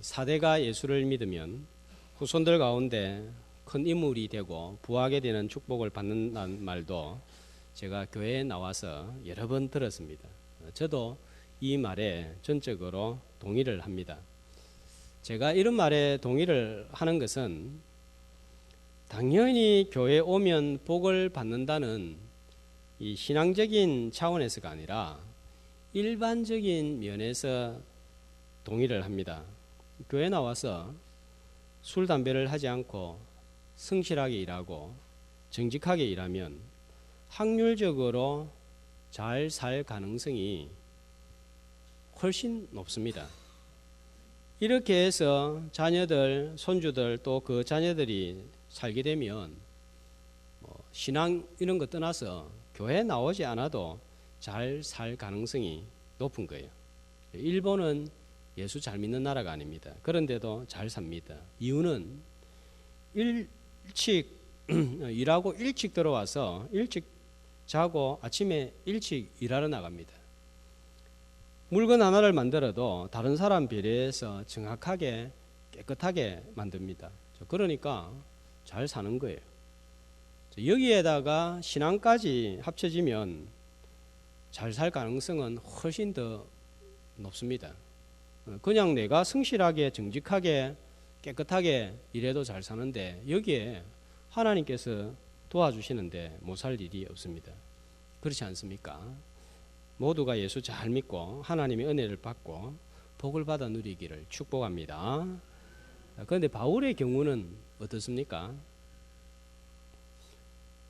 사대가 예수를 믿으면 후손들 가운데 큰 인물이 되고 부하게 되는 축복을 받는다는 말도 제가 교회에 나와서 여러 번 들었습니다. 저도 이 말에 전적으로 동의를 합니다. 제가 이런 말에 동의를 하는 것은 당연히 교회에 오면 복을 받는다는 이 신앙적인 차원에서가 아니라 일반적인 면에서 동의를 합니다. 교회에 나와서 술, 담배를 하지 않고 성실하게 일하고 정직하게 일하면 확률적으로 잘 살 가능성이 훨씬 높습니다. 이렇게 해서 자녀들, 손주들 또 그 자녀들이 살게 되면 신앙 이런 거 떠나서 교회에 나오지 않아도 잘 살 가능성이 높은 거예요. 일본은 예수 잘 믿는 나라가 아닙니다. 그런데도 잘 삽니다. 이유는 일찍 일하고 일찍 들어와서 일찍 자고 아침에 일찍 일하러 나갑니다. 물건 하나를 만들어도 다른 사람 비례해서 정확하게 깨끗하게 만듭니다. 그러니까 잘 사는 거예요. 여기에다가 신앙까지 합쳐지면 잘 살 가능성은 훨씬 더 높습니다. 그냥 내가 성실하게 정직하게 깨끗하게 일해도 잘 사는데 여기에 하나님께서 도와주시는데 못 살 일이 없습니다. 그렇지 않습니까? 모두가 예수 잘 믿고 하나님의 은혜를 받고 복을 받아 누리기를 축복합니다. 그런데 바울의 경우는 어떻습니까?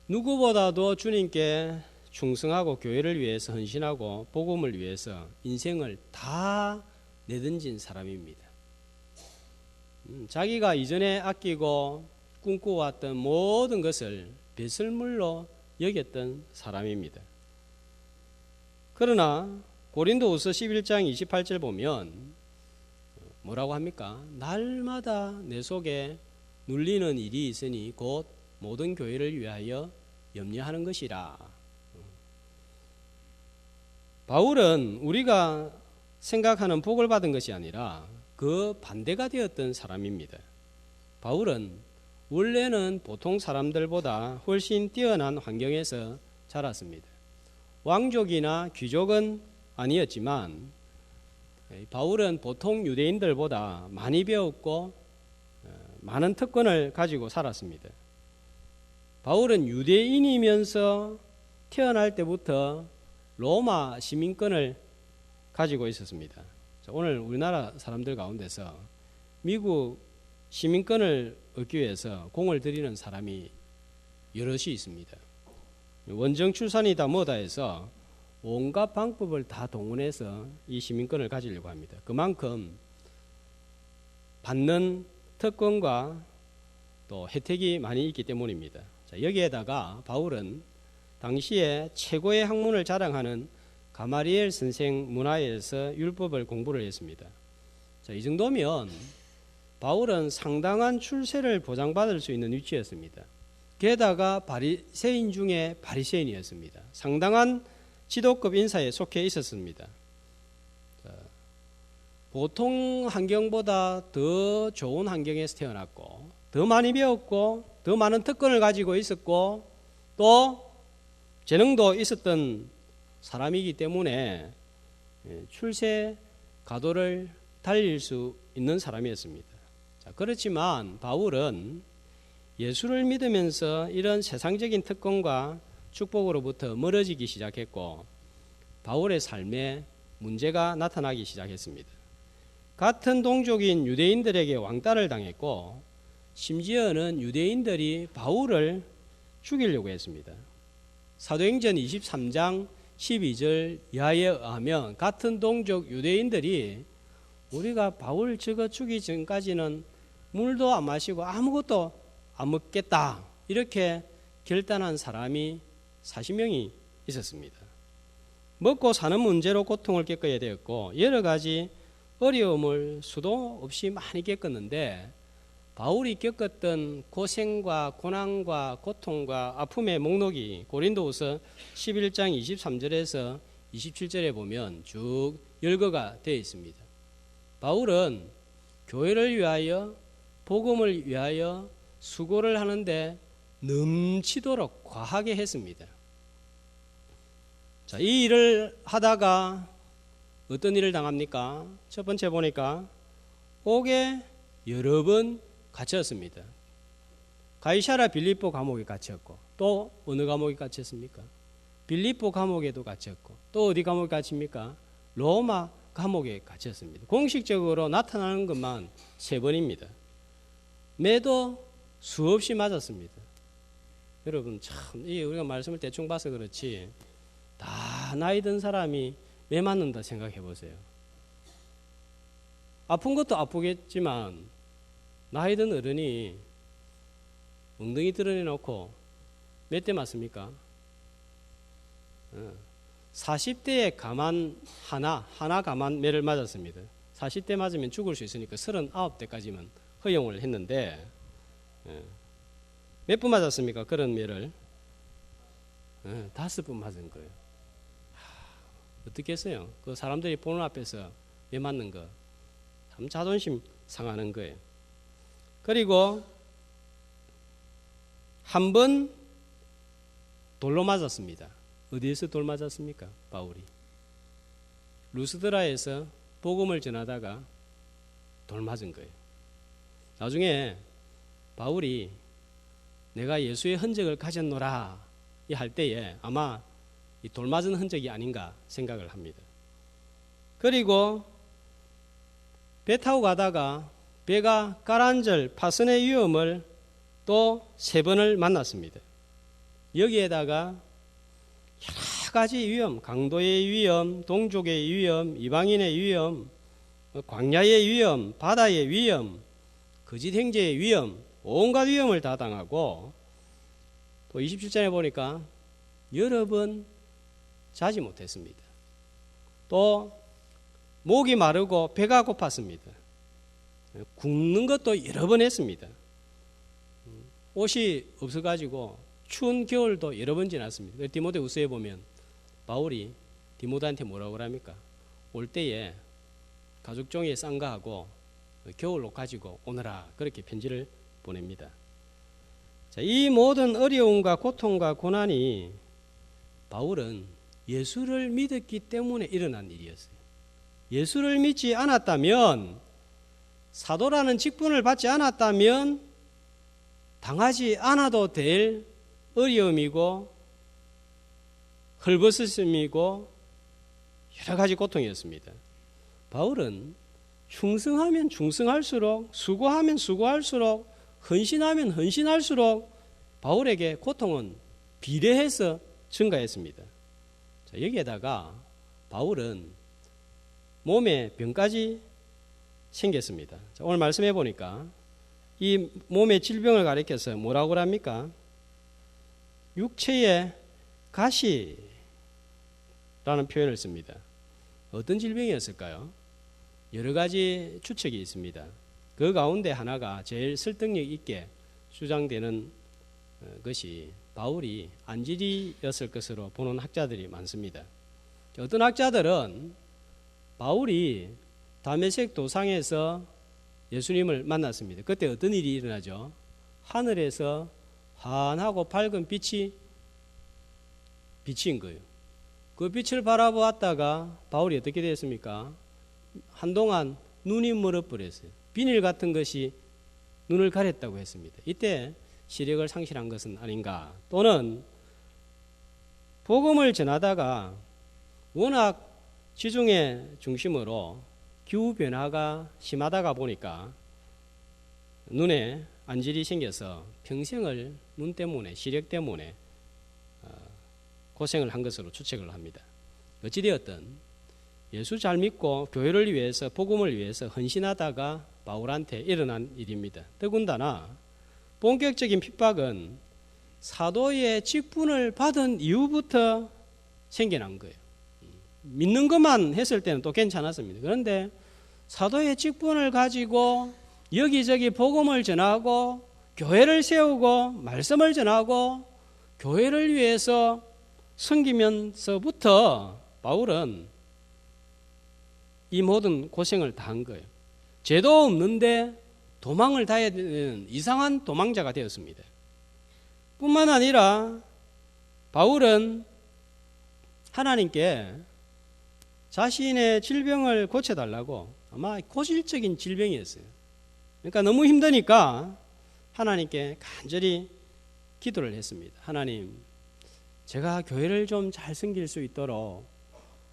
누구보다도 주님께 충성하고 교회를 위해서 헌신하고 복음을 위해서 인생을 다 내던진 사람입니다. 자기가 이전에 아끼고 꿈꿔왔던 모든 것을 배설물로 여겼던 사람입니다. 그러나 고린도후서 11장 28절 보면 뭐라고 합니까? 날마다 내 속에 눌리는 일이 있으니 곧 모든 교회를 위하여 염려하는 것이라. 바울은 우리가 생각하는 복을 받은 것이 아니라 그 반대가 되었던 사람입니다. 바울은 원래는 보통 사람들보다 훨씬 뛰어난 환경에서 자랐습니다. 왕족이나 귀족은 아니었지만 바울은 보통 유대인들보다 많이 배웠고 많은 특권을 가지고 살았습니다. 바울은 유대인이면서 태어날 때부터 로마 시민권을 가지고 있었습니다. 오늘 우리나라 사람들 가운데서 미국 시민권을 얻기 위해서 공을 들이는 사람이 여럿이 있습니다. 원정 출산이다 뭐다 해서 온갖 방법을 다 동원해서 이 시민권을 가지려고 합니다. 그만큼 받는 특권과 또 혜택이 많이 있기 때문입니다. 여기에다가 바울은 당시에 최고의 학문을 자랑하는 가마리엘 선생 문화에서 율법을 공부를 했습니다. 이 정도면 바울은 상당한 출세를 보장받을 수 있는 위치였습니다. 게다가 바리새인 중에 바리새인이었습니다. 상당한 지도급 인사에 속해 있었습니다. 보통 환경보다 더 좋은 환경에서 태어났고 더 많이 배웠고 더 많은 특권을 가지고 있었고 또 재능도 있었던 사람이기 때문에 출세 가도를 달릴 수 있는 사람이었습니다. 그렇지만 바울은 예수를 믿으면서 이런 세상적인 특권과 축복으로부터 멀어지기 시작했고 바울의 삶에 문제가 나타나기 시작했습니다. 같은 동족인 유대인들에게 왕따를 당했고 심지어는 유대인들이 바울을 죽이려고 했습니다. 사도행전 23장 12절 이하에 의하면 같은 동족 유대인들이 우리가 바울 저거 죽이기 전까지는 물도 안 마시고 아무것도 안 먹겠다 이렇게 결단한 사람이 40명이 있었습니다. 먹고 사는 문제로 고통을 겪어야 되었고 여러 가지 어려움을 수도 없이 많이 겪었는데 바울이 겪었던 고생과 고난과 고통과 아픔의 목록이 고린도후서 11장 23절에서 27절에 보면 쭉 열거가 되어 있습니다. 바울은 교회를 위하여 복음을 위하여 수고를 하는데 넘치도록 과하게 했습니다. 자, 이 일을 하다가 어떤 일을 당합니까? 첫 번째 보니까 옥에 여러 번 갇혔습니다. 가이사랴 빌립보 감옥에 갇혔고, 또 어느 감옥에 갇혔습니까? 빌립보 감옥에도 갇혔고, 또 어디 감옥에 갇힙니까? 로마 감옥에 갇혔습니다. 공식적으로 나타나는 것만 3번입니다. 매도 수없이 맞았습니다. 여러분 참, 우리가 말씀을 대충 봐서 그렇지 다 나이 든 사람이 매 맞는다 생각해 보세요. 아픈 것도 아프겠지만 나이 든 어른이 엉덩이 드러내놓고 몇 대 맞습니까? 40대에 가만 하나 가만 매를 맞았습니다. 40대 맞으면 죽을 수 있으니까 39대까지만 허용을 했는데 몇 번 맞았습니까? 그런 매를 5번 맞은 거예요. 어떻게 했어요? 그 사람들이 보는 앞에서 매 맞는 거 참 자존심 상하는 거예요. 그리고 한 번 돌로 맞았습니다. 어디에서 돌 맞았습니까? 바울이 루스드라에서 복음을 전하다가 돌 맞은 거예요. 나중에 바울이 내가 예수의 흔적을 가졌노라 할 때에 아마 이 돌 맞은 흔적이 아닌가 생각을 합니다. 그리고 배 타고 가다가 배가 가라앉을 파선의 위험을 또 3번을 만났습니다. 여기에다가 여러 가지 위험, 강도의 위험, 동족의 위험, 이방인의 위험, 광야의 위험, 바다의 위험, 거짓 행제의 위험, 온갖 위험을 다 당하고 또 27장에 보니까 여러 번 자지 못했습니다. 또 목이 마르고 배가 고팠습니다. 굶는 것도 여러 번 했습니다. 옷이 없어가지고 추운 겨울도 여러 번 지났습니다. 디모데후서에 보면 바울이 디모데한테 뭐라고 합니까? 올 때에 가죽 종이에 싼가하고 겨울로 가지고 오너라 그렇게 편지를 보냅니다. 자, 이 모든 어려움과 고통과 고난이 바울은 예수를 믿었기 때문에 일어난 일이었어요. 예수를 믿지 않았다면, 사도라는 직분을 받지 않았다면 당하지 않아도 될 어려움이고 헐벗음이고 여러 가지 고통이었습니다. 바울은 충성하면 충성할수록, 수고하면 수고할수록, 헌신하면 헌신할수록 바울에게 고통은 비례해서 증가했습니다. 자, 여기에다가 바울은 몸에 병까지 생겼습니다. 자, 오늘 말씀해 보니까 이 몸의 질병을 가리켜서 뭐라고 합니까? 육체의 가시라는 표현을 씁니다. 어떤 질병이었을까요? 여러 가지 추측이 있습니다. 그 가운데 하나가 제일 설득력 있게 주장되는 것이 바울이 안질이었을 것으로 보는 학자들이 많습니다. 어떤 학자들은 바울이 다메섹 도상에서 예수님을 만났습니다. 그때 어떤 일이 일어나죠? 하늘에서 환하고 밝은 빛이 비친 거예요. 그 빛을 바라보았다가 바울이 어떻게 됐습니까? 한동안 눈이 멀어버렸어요. 비닐 같은 것이 눈을 가렸다고 했습니다. 이때 시력을 상실한 것은 아닌가? 또는 복음을 전하다가 워낙 지중해 중심으로 기후변화가 심하다가 보니까 눈에 안질이 생겨서 평생을 눈 때문에, 시력 때문에 고생을 한 것으로 추측을 합니다. 어찌되었든 예수 잘 믿고 교회를 위해서, 복음을 위해서 헌신하다가 바울한테 일어난 일입니다. 더군다나 본격적인 핍박은 사도의 직분을 받은 이후부터 생겨난 거예요. 믿는 것만 했을 때는 또 괜찮았습니다. 그런데 사도의 직분을 가지고 여기저기 복음을 전하고 교회를 세우고 말씀을 전하고 교회를 위해서 섬기면서부터 바울은 이 모든 고생을 다 한 거예요. 죄도 없는데 도망을 다해야 되는 이상한 도망자가 되었습니다. 뿐만 아니라 바울은 하나님께 자신의 질병을 고쳐달라고, 아마 고질적인 질병이었어요. 그러니까 너무 힘드니까 하나님께 간절히 기도를 했습니다. 하나님, 제가 교회를 좀 잘 섬길 수 있도록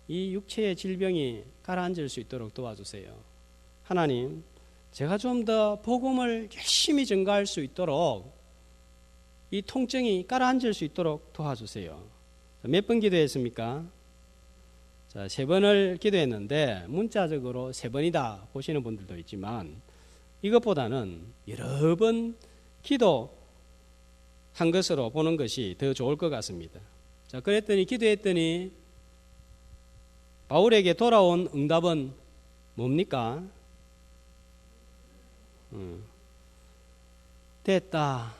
이 육체의 질병이 가라앉을 수 있도록 도와주세요. 하나님, 제가 좀 더 복음을 열심히 전가할 수 있도록 이 통증이 가라앉을 수 있도록 도와주세요. 몇 번 기도했습니까? 자, 3번을 기도했는데 문자적으로 3번이다 보시는 분들도 있지만 이것보다는 여러 번 기도한 것으로 보는 것이 더 좋을 것 같습니다. 자, 그랬더니 기도했더니 바울에게 돌아온 응답은 뭡니까? 됐다.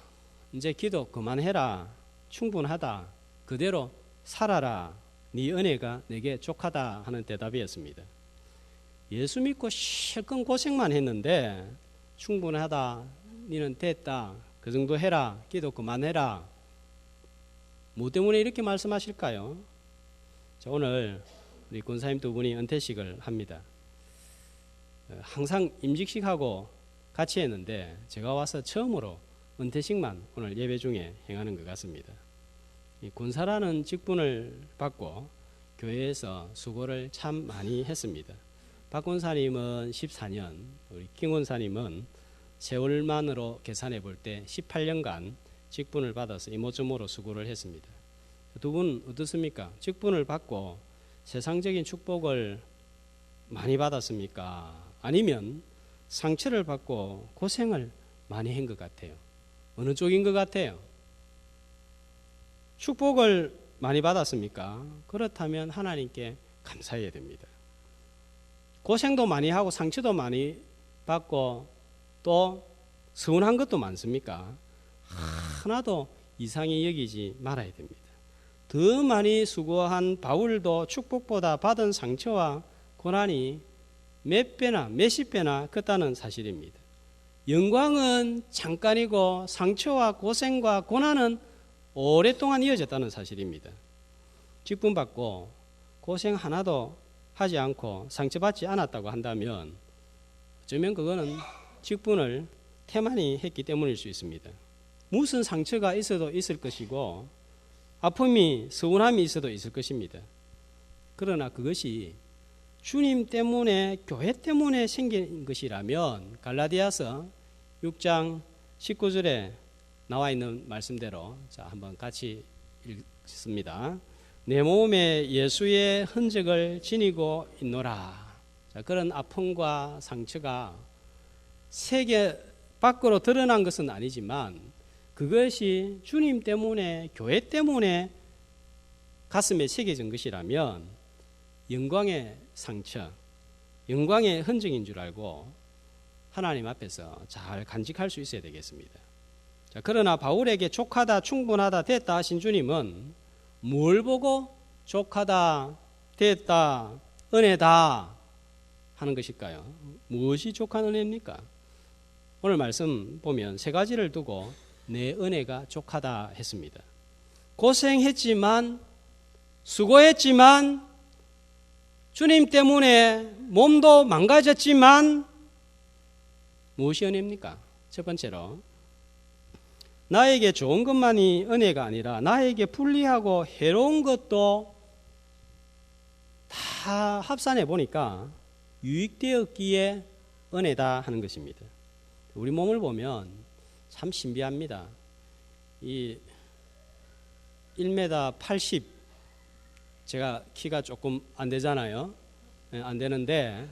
이제 기도 그만해라. 충분하다. 그대로 살아라. 네 은혜가 내게 족하다 하는 대답이었습니다. 예수 믿고 실컷 고생만 했는데 충분하다. 니는 됐다. 그 정도 해라. 기도 그만해라. 뭐 때문에 이렇게 말씀하실까요? 자, 오늘 우리 권사님 2분이 은퇴식을 합니다. 항상 임직식하고 같이 했는데 제가 와서 처음으로 은퇴식만 오늘 예배 중에 행하는 것 같습니다. 이 군사라는 직분을 받고 교회에서 수고를 참 많이 했습니다. 박 권사님은 14년, 우리 김 권사님은 세월만으로 계산해 볼 때 18년간 직분을 받아서 이모저모로 수고를 했습니다. 2분 어떻습니까? 직분을 받고 세상적인 축복을 많이 받았습니까? 아니면 상처를 받고 고생을 많이 한 것 같아요. 어느 쪽인 것 같아요? 축복을 많이 받았습니까? 그렇다면 하나님께 감사해야 됩니다. 고생도 많이 하고 상처도 많이 받고 또 서운한 것도 많습니까? 하나도 이상히 여기지 말아야 됩니다. 더 많이 수고한 바울도 축복보다 받은 상처와 고난이 몇 배나 몇십 배나 컸다는 사실입니다. 영광은 잠깐이고 상처와 고생과 고난은 오랫동안 이어졌다는 사실입니다. 직분 받고 고생 하나도 하지 않고 상처받지 않았다고 한다면 어쩌면 그거는 직분을 태만히 했기 때문일 수 있습니다. 무슨 상처가 있어도 있을 것이고 아픔이 서운함이 있어도 있을 것입니다. 그러나 그것이 주님 때문에 교회 때문에 생긴 것이라면 갈라디아서 6장 19절에 나와 있는 말씀대로 자 한번 같이 읽습니다. 내 몸에 예수의 흔적을 지니고 있노라. 자, 그런 아픔과 상처가 세계 밖으로 드러난 것은 아니지만 그것이 주님 때문에 교회 때문에 가슴에 새겨진 것이라면 영광의 상처, 영광의 흔적인 줄 알고 하나님 앞에서 잘 간직할 수 있어야 되겠습니다. 자, 그러나 바울에게 족하다, 충분하다, 됐다 하신 주님은 뭘 보고 족하다, 됐다, 은혜다 하는 것일까요? 무엇이 족한 은혜입니까? 오늘 말씀 보면 3가지를 두고 내 은혜가 족하다 했습니다. 고생했지만 수고했지만 주님 때문에 몸도 망가졌지만 무엇이 은혜입니까? 첫 번째로 나에게 좋은 것만이 은혜가 아니라 나에게 불리하고 해로운 것도 다 합산해 보니까 유익되었기에 은혜다 하는 것입니다. 우리 몸을 보면 참 신비합니다. 이 1m 80 제가 키가 조금 안 되잖아요. 안 되는데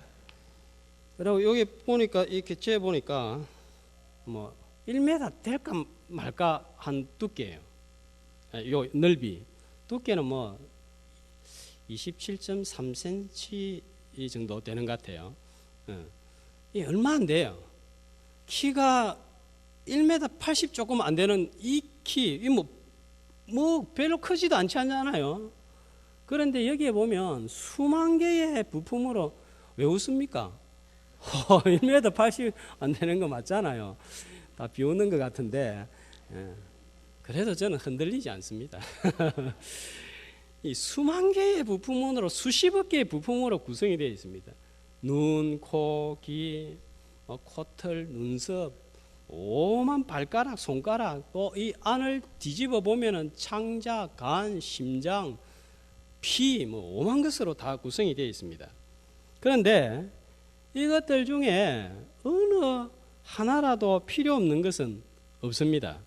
그리고 여기 보니까 이렇게 재 보니까 뭐 1m 될까 말까 한 두께예요. 요 넓이 두께는 뭐 27.3cm 이 정도 되는 것 같아요. 이 얼마 안 돼요. 키가 1m 80 조금 안 되는 이 키, 뭐 별로 크지도 않지 않잖아요. 그런데 여기에 보면 수만 개의 부품으로 왜 웃습니까? 1m 80 안 되는 거 맞잖아요. 다 비웃는 것 같은데, 그래도 저는 흔들리지 않습니다. 이 수만 개의 부품으로, 수십억 개의 부품으로 구성이 되어 있습니다. 눈, 코, 귀, 코털, 눈썹, 오만 발가락, 손가락, 또 이 안을 뒤집어 보면은 창자, 간, 심장, 피, 오만 것으로 다 구성이 되어 있습니다. 그런데 이것들 중에 어느 하나라도 필요 없는 것은 없습니다.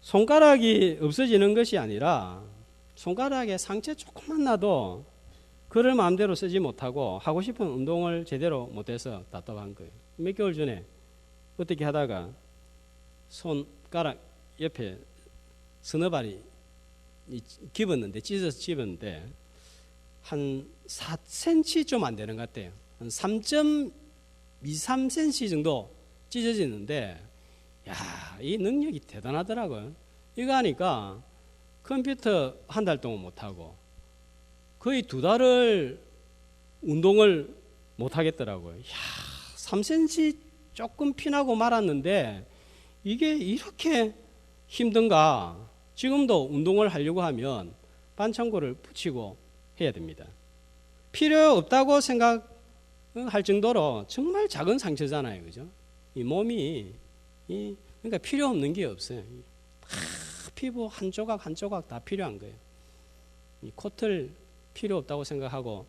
손가락이 없어지는 것이 아니라 손가락에 상처 조금만 나도 그를 마음대로 쓰지 못하고 하고 싶은 운동을 제대로 못해서 답답한 거예요. 몇 개월 전에 어떻게 하다가 손가락 옆에 서너발이 찢어서 집었는데 한 4cm 좀 안 되는 것 같아요. 한 3.23cm 정도 찢어지는데, 야, 이 능력이 대단하더라고요. 이거 하니까 컴퓨터 한 달 동안 못하고 거의 2달을 운동을 못하겠더라고요. 야, 3cm 조금 피나고 말았는데 이게 이렇게 힘든가. 지금도 운동을 하려고 하면 반창고를 붙이고 해야 됩니다. 필요 없다고 생각할 정도로 정말 작은 상처잖아요. 그죠? 이 몸이, 그러니까 필요 없는 게 없어요. 피부 한 조각 한 조각 다 필요한 거예요. 이 코털 필요 없다고 생각하고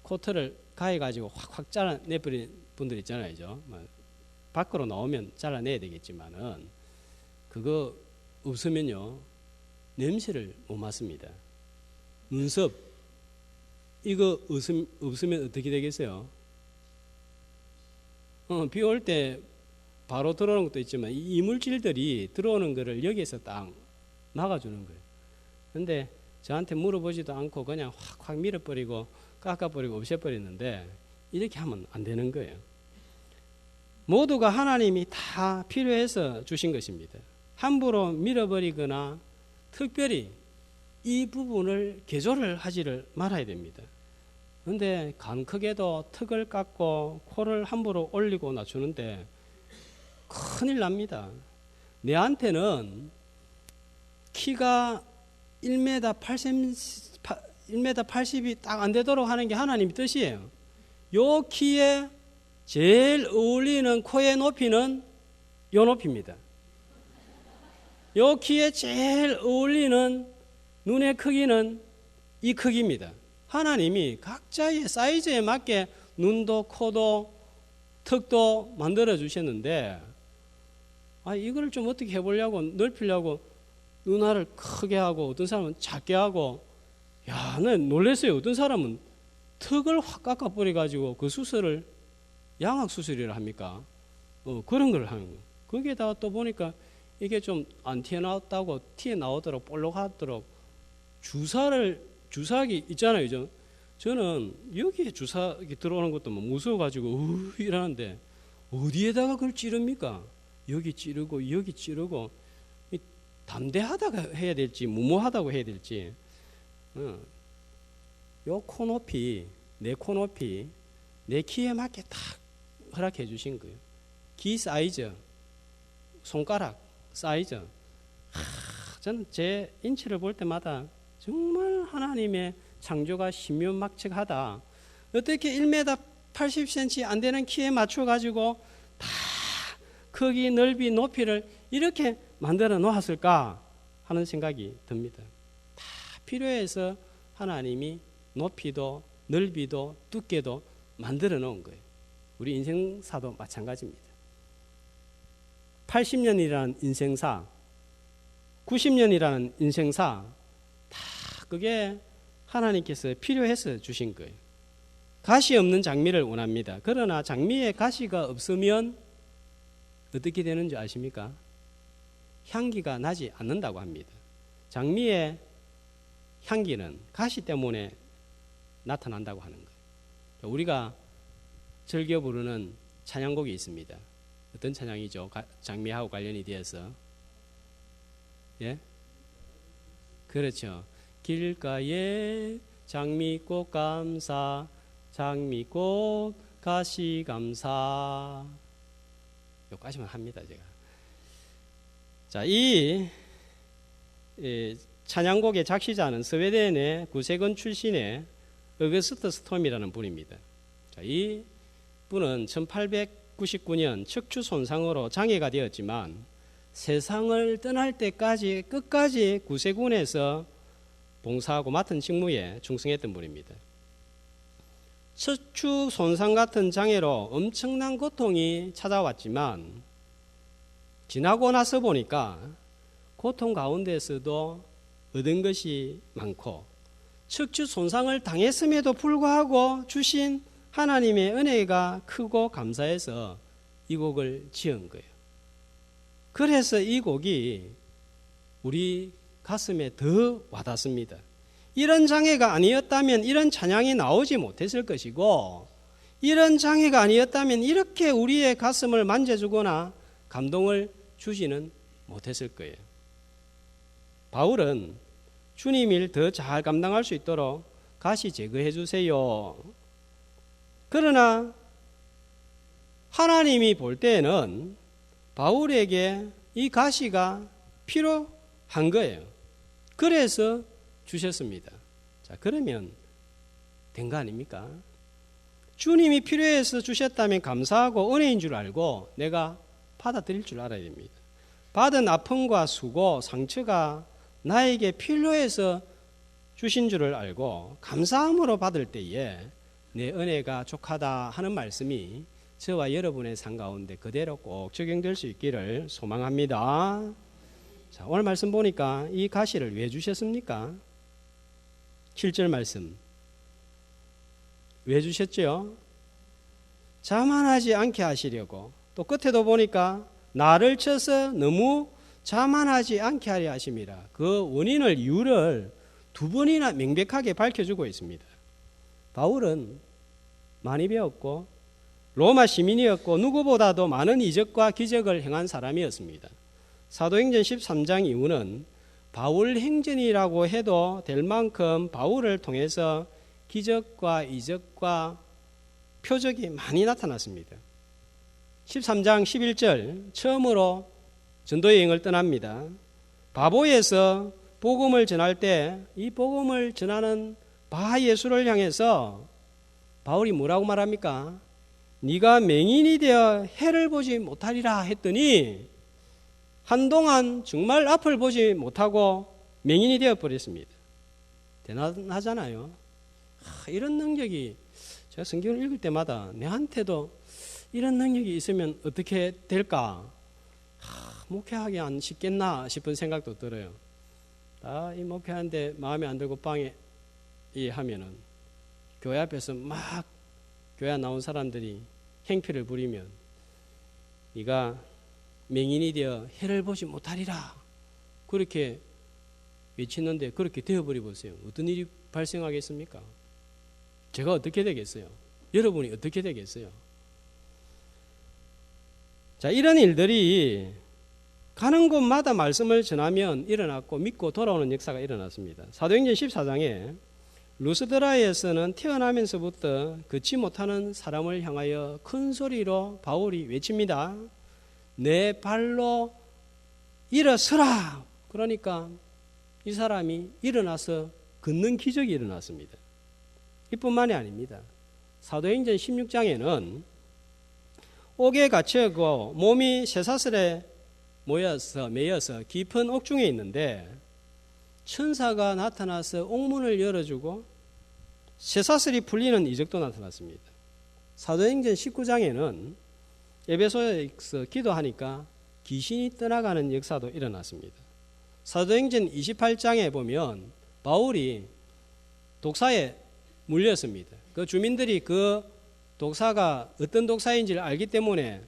코털을 가해가지고 확 잘라내버린 분들 있잖아요. 그죠? 밖으로 나오면 잘라내야 되겠지만은 그거 없으면요 냄새를 못 맡습니다. 눈썹 이거 없으면 어떻게 되겠어요? 비 올 때 바로 들어오는 것도 있지만 이 이물질들이 들어오는 거를 여기에서 딱 막아주는 거예요. 근데 저한테 물어보지도 않고 그냥 확 밀어버리고 깎아버리고 없애버리는데 이렇게 하면 안 되는 거예요. 모두가 하나님이 다 필요해서 주신 것입니다. 함부로 밀어버리거나 특별히 이 부분을 개조를 하지를 말아야 됩니다. 그런데 간 크게도 턱을 깎고 코를 함부로 올리고 낮추는데 큰일 납니다. 내한테는 키가 1m 80이 딱 안 되도록 하는 게 하나님의 뜻이에요. 요 키에 제일 어울리는 코의 높이는 요 높이입니다. 요 키에 제일 어울리는 눈의 크기는 이 크기입니다. 하나님이 각자의 사이즈에 맞게 눈도 코도 턱도 만들어 주셨는데 이걸 좀 어떻게 해보려고 넓히려고 눈알을 크게 하고 어떤 사람은 작게 하고 난 놀랐어요. 어떤 사람은 턱을 확 깎아버려가지고 그 수술을 양악수술이라 합니까? 그런 걸 하는 거예요. 거기에다가 또 보니까 이게 좀 안 튀어나왔다고 튀어나오도록 볼록하도록 주사기 있잖아요. 그죠? 저는 여기에 주사기 들어오는 것도 무서워가지고 이러는데 어디에다가 그걸 찌릅니까? 여기 찌르고 여기 찌르고 담대하다가 해야 될지 무모하다고 해야 될지 요 코 높이 내 코 높이 내 키에 맞게 딱 허락해 주신 거예요. 귀 사이즈 손가락 사이즈 저는 제 인체를 볼 때마다 정말 하나님의 창조가 신묘막측하다. 어떻게 1m 80cm 안 되는 키에 맞춰 가지고 다 크기, 넓이, 높이를 이렇게 만들어 놓았을까 하는 생각이 듭니다. 다 필요해서 하나님이 높이도 넓이도 두께도 만들어 놓은 거예요. 우리 인생사도 마찬가지입니다. 80년이라는 인생사, 90년이라는 인생사 다 그게 하나님께서 필요해서 주신 거예요. 가시 없는 장미를 원합니다. 그러나 장미에 가시가 없으면 어떻게 되는 줄 아십니까? 향기가 나지 않는다고 합니다. 장미의 향기는 가시 때문에 나타난다고 하는 거예요. 우리가 즐겨 부르는 찬양곡이 있습니다. 어떤 찬양이죠? 장미하고 관련이 되어서. 예? 그렇죠. 길가에 장미꽃 감사 장미꽃 가시감사. 여기까지만 합니다, 제가. 자, 이 찬양곡의 작시자는 스웨덴의 구세군 출신의 어거스트 스톰이라는 분입니다. 자, 이 분은 1899년 척추 손상으로 장애가 되었지만 세상을 떠날 때까지 끝까지 구세군에서 봉사하고 맡은 직무에 충성했던 분입니다. 척추 손상 같은 장애로 엄청난 고통이 찾아왔지만 지나고 나서 보니까 고통 가운데서도 얻은 것이 많고 척추 손상을 당했음에도 불구하고 주신 하나님의 은혜가 크고 감사해서 이 곡을 지은 거예요. 그래서 이 곡이 우리 가슴에 더 와닿습니다. 이런 장애가 아니었다면 이런 찬양이 나오지 못했을 것이고 이런 장애가 아니었다면 이렇게 우리의 가슴을 만져주거나 감동을 주지는 못했을 거예요. 바울은 주님 일 더 잘 감당할 수 있도록 가시 제거해 주세요. 그러나 하나님이 볼 때에는 바울에게 이 가시가 필요한 거예요. 그래서 주셨습니다. 자, 그러면 된 거 아닙니까? 주님이 필요해서 주셨다면 감사하고 은혜인 줄 알고 내가 받아들일 줄 알아야 됩니다. 받은 아픔과 수고, 상처가 나에게 필요해서 주신 줄을 알고 감사함으로 받을 때에 내 은혜가 족하다 하는 말씀이 저와 여러분의 삶 가운데 그대로 꼭 적용될 수 있기를 소망합니다. 자, 오늘 말씀 보니까 이 가시를 왜 주셨습니까? 7절 말씀 왜 주셨죠? 자만하지 않게 하시려고. 또 끝에도 보니까 나를 쳐서 너무 자만하지 않게 하려 하심이라. 그 원인을, 이유를 두 번이나 명백하게 밝혀주고 있습니다. 바울은 많이 배웠고 로마 시민이었고 누구보다도 많은 이적과 기적을 행한 사람이었습니다. 사도행전 13장 이후는 바울 행전이라고 해도 될 만큼 바울을 통해서 기적과 이적과 표적이 많이 나타났습니다. 13장 11절 처음으로 전도여행을 떠납니다. 바보에서 복음을 전할 때 이 복음을 전하는 바예수를 향해서 바울이 뭐라고 말합니까? 네가 맹인이 되어 해를 보지 못하리라 했더니 한동안 정말 앞을 보지 못하고 맹인이 되어버렸습니다. 대단하잖아요. 이런 능력이 제가 성경을 읽을 때마다 내한테도 이런 능력이 있으면 어떻게 될까? 목회하기 안 쉽겠나 싶은 생각도 들어요. 이 목회하는데 마음에 안 들고 방해 하면은 교회 앞에서 막 교회 나온 사람들이 행패를 부리면 네가 맹인이 되어 해를 보지 못하리라 그렇게 외치는데 그렇게 되어버려 보세요. 어떤 일이 발생하겠습니까? 제가 어떻게 되겠어요? 여러분이 어떻게 되겠어요? 자, 이런 일들이 가는 곳마다 말씀을 전하면 일어났고 믿고 돌아오는 역사가 일어났습니다. 사도행전 14장에 루스드라에서는 태어나면서부터 걷지 못하는 사람을 향하여 큰 소리로 바울이 외칩니다. 내 발로 일어서라. 그러니까 이 사람이 일어나서 걷는 기적이 일어났습니다. 이뿐만이 아닙니다. 사도행전 16장에는 옥에 갇혀고 몸이 쇠사슬에 매여서 깊은 옥중에 있는데 천사가 나타나서 옥문을 열어주고 쇠사슬이 풀리는 이적도 나타났습니다. 사도행전 19장에는 에베소에서 기도하니까 귀신이 떠나가는 역사도 일어났습니다. 사도행전 28장에 보면 바울이 독사에 물렸습니다. 그 주민들이 그 독사가 어떤 독사인지를 알기 때문에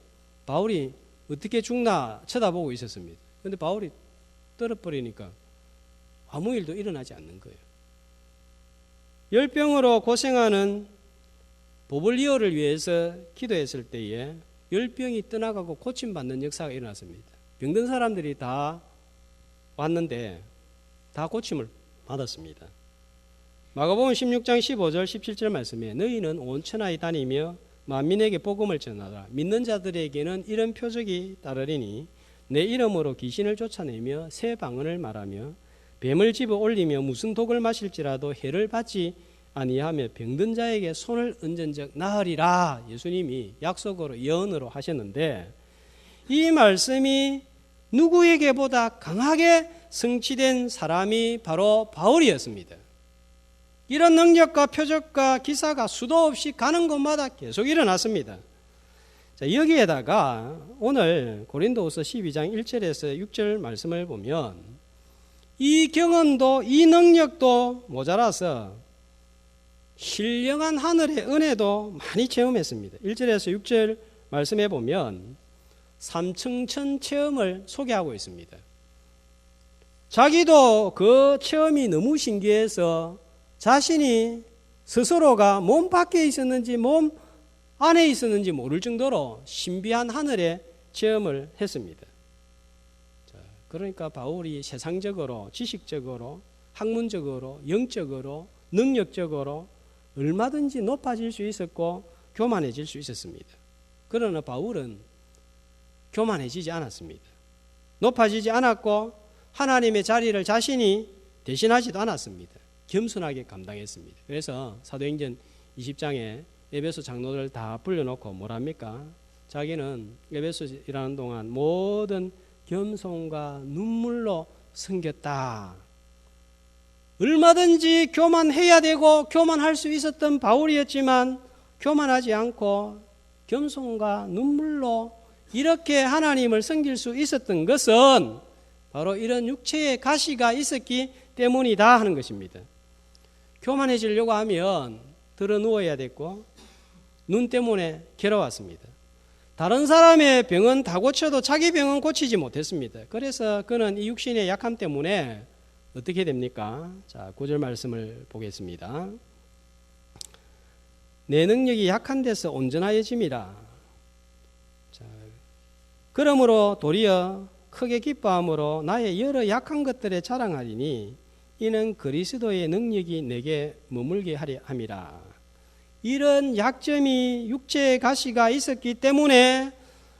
바울이 어떻게 죽나 쳐다보고 있었습니다. 그런데 바울이 떨어버리니까 아무 일도 일어나지 않는 거예요. 열병으로 고생하는 보블리오를 위해서 기도했을 때에 열병이 떠나가고 고침받는 역사가 일어났습니다. 병든 사람들이 다 왔는데 다 고침을 받았습니다. 마가복음 16장 15절 17절 말씀에 너희는 온 천하에 다니며 만민에게 복음을 전하라. 믿는 자들에게는 이런 표적이 따르리니 내 이름으로 귀신을 쫓아내며 새 방언을 말하며 뱀을 집어 올리며 무슨 독을 마실지라도 해를 받지 아니하며 병든 자에게 손을 얹은즉 나으리라. 예수님이 약속으로 예언으로 하셨는데 이 말씀이 누구에게보다 강하게 성취된 사람이 바로 바울이었습니다. 이런 능력과 표적과 기사가 수도 없이 가는 곳마다 계속 일어났습니다. 자, 여기에다가 오늘 고린도후서 12장 1절에서 6절 말씀을 보면 이 경험도 이 능력도 모자라서 신령한 하늘의 은혜도 많이 체험했습니다. 1절에서 6절 말씀해 보면 삼층천 체험을 소개하고 있습니다. 자기도 그 체험이 너무 신기해서 자신이 스스로가 몸 밖에 있었는지 몸 안에 있었는지 모를 정도로 신비한 하늘의 체험을 했습니다. 자, 그러니까 바울이 세상적으로, 지식적으로, 학문적으로, 영적으로, 능력적으로 얼마든지 높아질 수 있었고 교만해질 수 있었습니다. 그러나 바울은 교만해지지 않았습니다. 높아지지 않았고 하나님의 자리를 자신이 대신하지도 않았습니다. 겸손하게 감당했습니다. 그래서 사도행전 20장에 에베소 장로들 다 불러놓고 뭐랍니까? 자기는 에베소에 일하는 동안 모든 겸손과 눈물로 섬겼다. 얼마든지 교만해야 되고 교만할 수 있었던 바울이었지만 교만하지 않고 겸손과 눈물로 이렇게 하나님을 섬길 수 있었던 것은 바로 이런 육체의 가시가 있었기 때문이다 하는 것입니다. 교만해지려고 하면 들어 누워야 됐고 눈 때문에 괴로웠습니다. 다른 사람의 병은 다 고쳐도 자기 병은 고치지 못했습니다. 그래서 그는 이 육신의 약함 때문에 어떻게 됩니까? 자, 9절 말씀을 보겠습니다. 내 능력이 약한 데서 온전하여짐이라. 자, 그러므로 도리어 크게 기뻐함으로 나의 여러 약한 것들에 자랑하리니 이는 그리스도의 능력이 내게 머물게 하려 함이라. 이런 약점이 육체의 가시가 있었기 때문에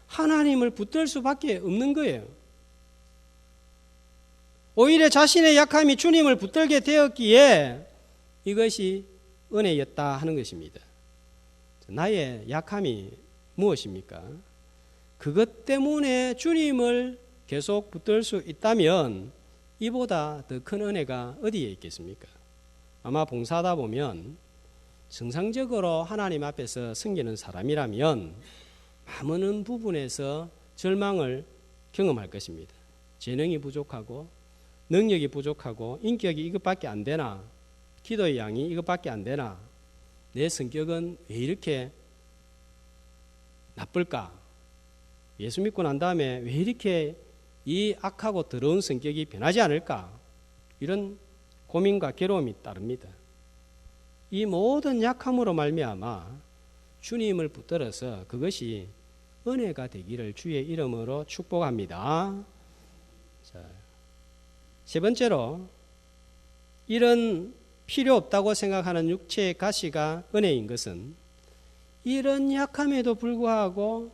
하나님을 붙들 수밖에 없는 거예요. 오히려 자신의 약함이 주님을 붙들게 되었기에 이것이 은혜였다 하는 것입니다. 나의 약함이 무엇입니까? 그것 때문에 주님을 계속 붙들 수 있다면 이보다 더 큰 은혜가 어디에 있겠습니까? 아마 봉사하다 보면 정상적으로 하나님 앞에서 섬기는 사람이라면 많은 부분에서 절망을 경험할 것입니다. 재능이 부족하고 능력이 부족하고 인격이 이것밖에 안 되나, 기도의 양이 이것밖에 안 되나, 내 성격은 왜 이렇게 나쁠까, 예수 믿고 난 다음에 왜 이렇게 이 악하고 더러운 성격이 변하지 않을까, 이런 고민과 괴로움이 따릅니다. 이 모든 약함으로 말미암아 주님을 붙들어서 그것이 은혜가 되기를 주의 이름으로 축복합니다. 자, 세 번째로 이런 필요 없다고 생각하는 육체의 가시가 은혜인 것은 이런 약함에도 불구하고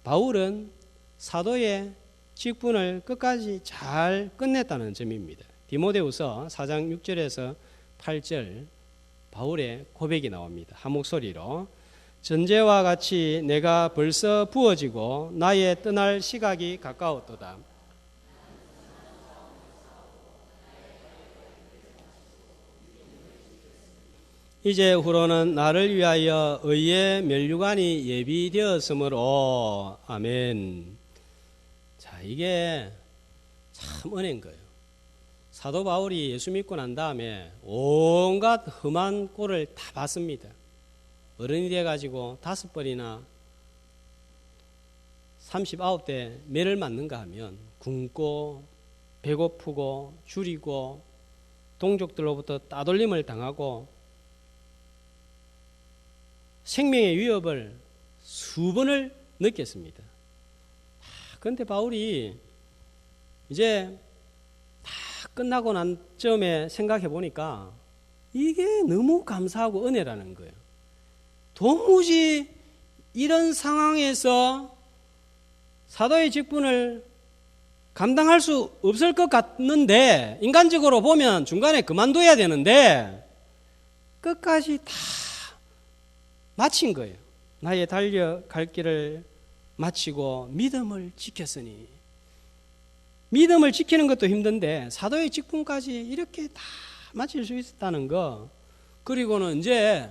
바울은 사도의 직분을 끝까지 잘 끝냈다는 점입니다. 디모데후서 4장 6절에서 8절 바울의 고백이 나옵니다. 한 목소리로 전제와 같이 내가 벌써 부어지고 나의 떠날 시각이 가까웠도다. 이제 후로는 나를 위하여 의의 면류관이 예비되었으므로 아멘. 자, 이게 참 은혜인 거예요. 사도 바울이 예수 믿고 난 다음에 온갖 험한 꼴을 다 봤습니다. 어른이 돼가지고 5번이나 39대 매를 맞는가 하면 굶고 배고프고 줄이고 동족들로부터 따돌림을 당하고 생명의 위협을 수번을 느꼈습니다. 그런데 바울이 이제 다 끝나고 난 점에 생각해 보니까 이게 너무 감사하고 은혜라는 거예요. 도무지 이런 상황에서 사도의 직분을 감당할 수 없을 것 같는데, 인간적으로 보면 중간에 그만둬야 되는데 끝까지 다 마친 거예요. 나의 달려갈 길을 마치고 믿음을 지켰으니. 믿음을 지키는 것도 힘든데 사도의 직분까지 이렇게 다 마칠 수 있었다는 거. 그리고는 이제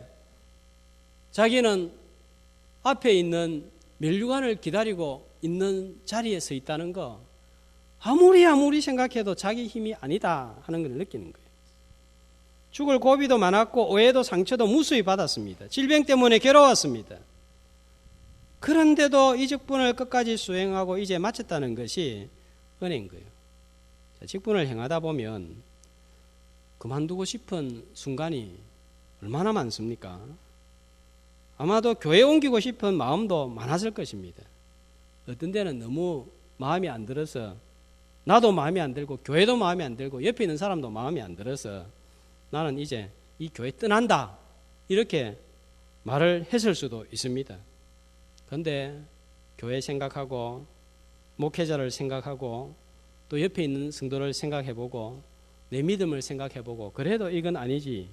자기는 앞에 있는 면류관을 기다리고 있는 자리에 서 있다는 거, 아무리 생각해도 자기 힘이 아니다 하는 걸 느끼는 거예요. 죽을 고비도 많았고 오해도 상처도 무수히 받았습니다. 질병 때문에 괴로웠습니다. 그런데도 이 직분을 끝까지 수행하고 이제 마쳤다는 것이 은혜인 거예요. 직분을 행하다 보면 그만두고 싶은 순간이 얼마나 많습니까? 아마도 교회 옮기고 싶은 마음도 많았을 것입니다. 어떤 데는 너무 마음이 안 들어서, 나도 마음이 안 들고 교회도 마음이 안 들고 옆에 있는 사람도 마음이 안 들어서 나는 이제 이 교회 떠난다 이렇게 말을 했을 수도 있습니다. 그런데 교회 생각하고 목회자를 생각하고 또 옆에 있는 성도를 생각해보고 내 믿음을 생각해보고 그래도 이건 아니지.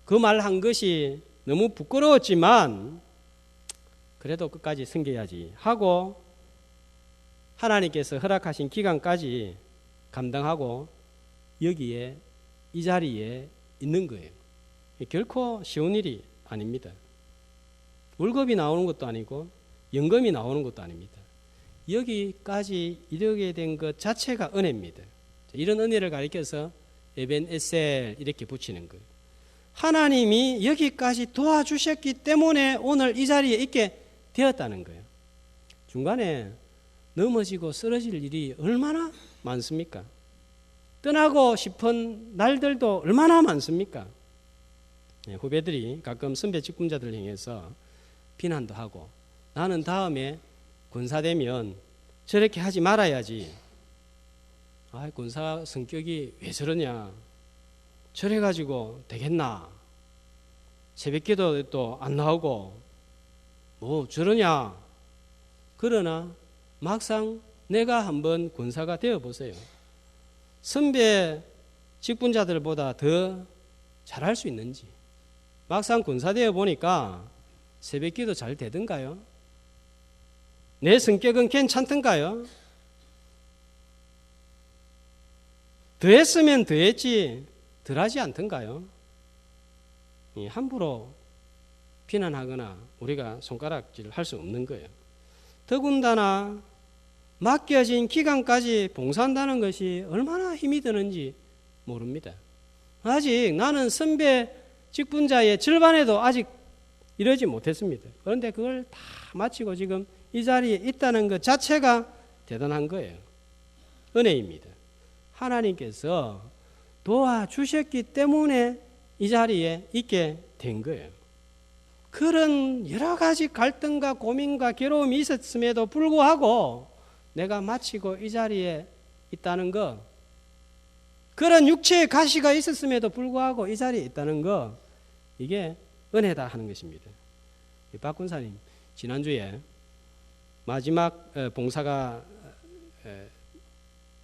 그 말 한 것이 너무 부끄러웠지만 그래도 끝까지 섬겨야지 하고 하나님께서 허락하신 기간까지 감당하고 여기에 이 자리에 있는 거예요. 결코 쉬운 일이 아닙니다. 월급이 나오는 것도 아니고 연금이 나오는 것도 아닙니다. 여기까지 이르게 된 것 자체가 은혜입니다. 이런 은혜를 가리켜서 에벤에셀 이렇게 붙이는 거예요. 하나님이 여기까지 도와주셨기 때문에 오늘 이 자리에 있게 되었다는 거예요. 중간에 넘어지고 쓰러질 일이 얼마나 많습니까? 떠나고 싶은 날들도 얼마나 많습니까? 후배들이 가끔 선배 직분자들 향해서 비난도 하고, 나는 다음에 권사되면 저렇게 하지 말아야지. 권사 성격이 왜 저러냐, 저래 가지고 되겠나, 새벽기도 또 안 나오고 뭐 저러냐. 그러나 막상 내가 한번 권사가 되어 보세요. 선배 직분자들보다 더 잘할 수 있는지. 막상 권사 되어 보니까 새벽기도 잘 되던가요? 내 성격은 괜찮던가요? 더 했으면 더 했지 덜 하지 않던가요? 함부로 비난하거나 우리가 손가락질 할 수 없는 거예요. 더군다나 맡겨진 기간까지 봉사한다는 것이 얼마나 힘이 드는지 모릅니다. 아직 나는 선배 직분자의 절반에도 아직 이러지 못했습니다. 그런데 그걸 다 마치고 지금 이 자리에 있다는 것 자체가 대단한 거예요. 은혜입니다. 하나님께서 도와주셨기 때문에 이 자리에 있게 된 거예요. 그런 여러 가지 갈등과 고민과 괴로움이 있었음에도 불구하고 내가 마치고 이 자리에 있다는 것, 그런 육체의 가시가 있었음에도 불구하고 이 자리에 있다는 것, 이게 은혜다 하는 것입니다. 박 군사님, 지난주에 마지막 봉사가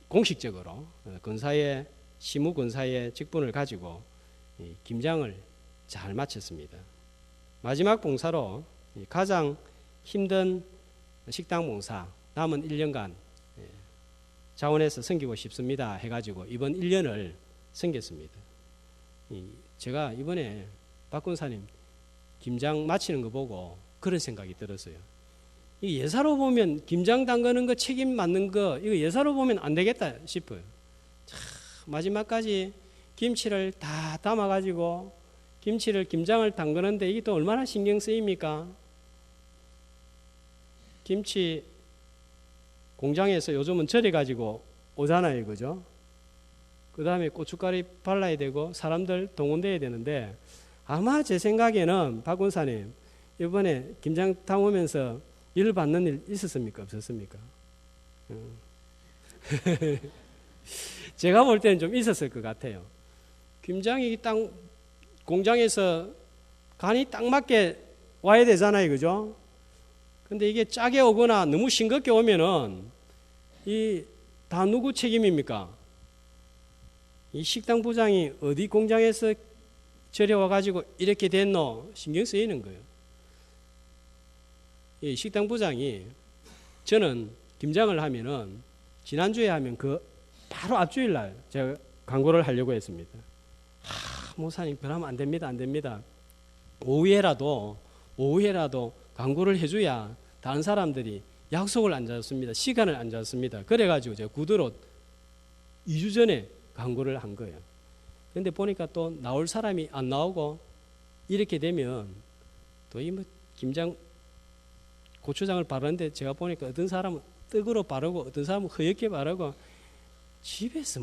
공식적으로 권사의 시무 권사의 직분을 가지고 김장을 잘 마쳤습니다. 마지막 봉사로 가장 힘든 식당 봉사, 남은 1년간 자원해서 섬기고 싶습니다 해가지고 이번 1년을 섬겼습니다. 제가 이번에 박 권사님 김장 마치는 거 보고 그런 생각이 들었어요. 이 예사로 보면 김장 담그는 거, 책임 맡는 거, 이거 예사로 보면 안 되겠다 싶어요. 참, 마지막까지 김치를 다 담아가지고 김장을 담그는데 이게 또 얼마나 신경 쓰입니까? 김치 공장에서 요즘은 절여가지고 오잖아요, 그죠? 그 다음에 고춧가루 발라야 되고 사람들 동원돼야 되는데, 아마 제 생각에는 박 권사님 이번에 김장 담으면서 일 받는 일 있었습니까? 없었습니까? 제가 볼 때는 좀 있었을 것 같아요. 김장이 땅 공장에서 간이 딱 맞게 와야 되잖아요, 그죠? 근데 이게 짜게 오거나 너무 싱겁게 오면은 이 다 누구 책임입니까? 이 식당 부장이 어디 공장에서 저려와 가지고 이렇게 됐노? 신경 쓰이는 거예요. 이 식당 부장이 저는 김장을 하면은 지난주에 하면 그 바로 앞주일 날 제가 광고를 하려고 했습니다. 목사님 그러면 안 됩니다. 안 됩니다. 오후에라도 광고를 해줘야 다른 사람들이 약속을 안 잡습니다. 시간을 안 잡습니다. 그래가지고 제가 구두로 2주 전에 광고를 한 거예요. 그런데 보니까 또 나올 사람이 안 나오고 이렇게 되면 또 이 뭐 김장 고추장을 바르는데 제가 보니까 어떤 사람은 떡으로 바르고 어떤 사람은 허옇게 바르고 집에서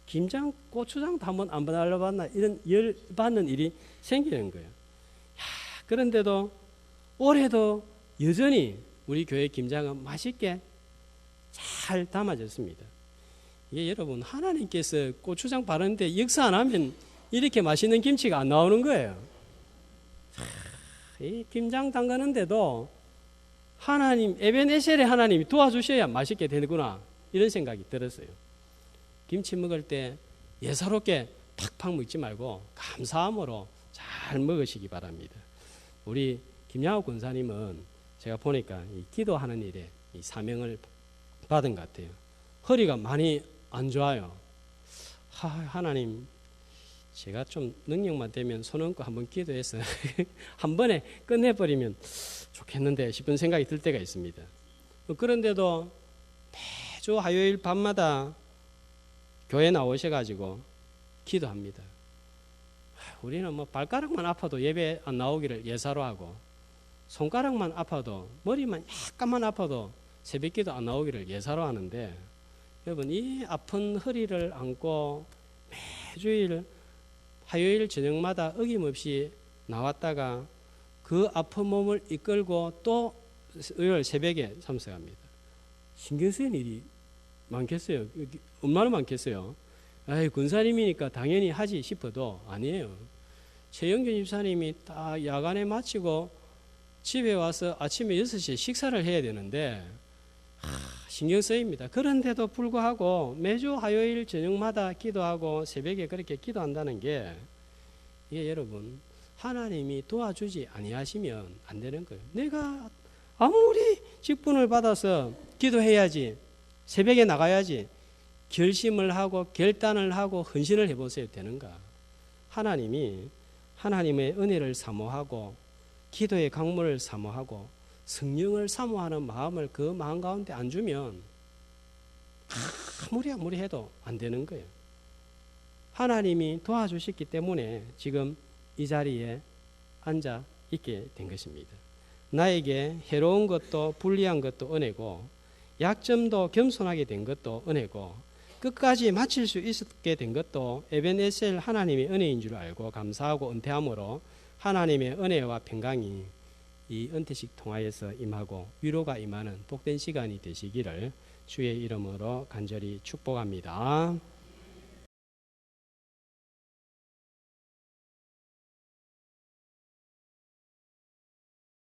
김장 고추장도 한번 안 발라봤나 이런 열받는 일이 생기는 거예요. 그런데도 올해도 여전히 우리 교회 김장은 맛있게 잘 담아졌습니다. 이게 여러분 하나님께서 고추장 바르는데 역사 안 하면 이렇게 맛있는 김치가 안 나오는 거예요. 이 김장 담그는데도 하나님 에벤에셀의 하나님이 도와주셔야 맛있게 되는구나 이런 생각이 들었어요. 김치 먹을 때 예사롭게 팍팍 먹지 말고 감사함으로 잘 먹으시기 바랍니다. 우리 김양옥 권사님은 제가 보니까 이 기도하는 일에 이 사명을 받은 것 같아요. 허리가 많이 안 좋아요. 하나님 제가 좀 능력만 되면 손 얹고 한번 기도해서 한 번에 끝내버리면 좋겠는데 싶은 생각이 들 때가 있습니다. 그런데도 매주 화요일 밤마다 교회 나오셔가지고 기도합니다. 우리는 뭐 발가락만 아파도 예배 안 나오기를 예사로 하고 손가락만 아파도 머리만 약간만 아파도 새벽기도 안 나오기를 예사로 하는데 여러분 이 아픈 허리를 안고 매주일 화요일 저녁마다 어김없이 나왔다가 그 아픈 몸을 이끌고 또 일요일 새벽에 참석합니다. 신경 쓰이는 일이 많겠어요? 얼마나 많겠어요? 권사님이니까 당연히 하지 싶어도 아니에요. 최영균 집사님이 딱 야간에 마치고 집에 와서 아침에 6시에 식사를 해야 되는데 신경 쓰입니다. 그런데도 불구하고 매주 화요일 저녁마다 기도하고 새벽에 그렇게 기도한다는 게 이게 여러분 하나님이 도와주지 아니하시면 안 되는 거예요. 내가 아무리 직분을 받아서 기도해야지 새벽에 나가야지 결심을 하고 결단을 하고 헌신을 해보세요. 되는가? 하나님이 하나님의 은혜를 사모하고 기도의 강물을 사모하고 성령을 사모하는 마음을 그 마음 가운데 안 주면 아무리 해도 안 되는 거예요. 하나님이 도와주셨기 때문에 지금 이 자리에 앉아 있게 된 것입니다. 나에게 해로운 것도 불리한 것도 은혜고 약점도 겸손하게 된 것도 은혜고 끝까지 마칠 수 있게 된 것도 에벤에셀 하나님의 은혜인 줄 알고 감사하고 은퇴함으로 하나님의 은혜와 평강이 이 은퇴식 통하여서 임하고 위로가 임하는 복된 시간이 되시기를 주의 이름으로 간절히 축복합니다.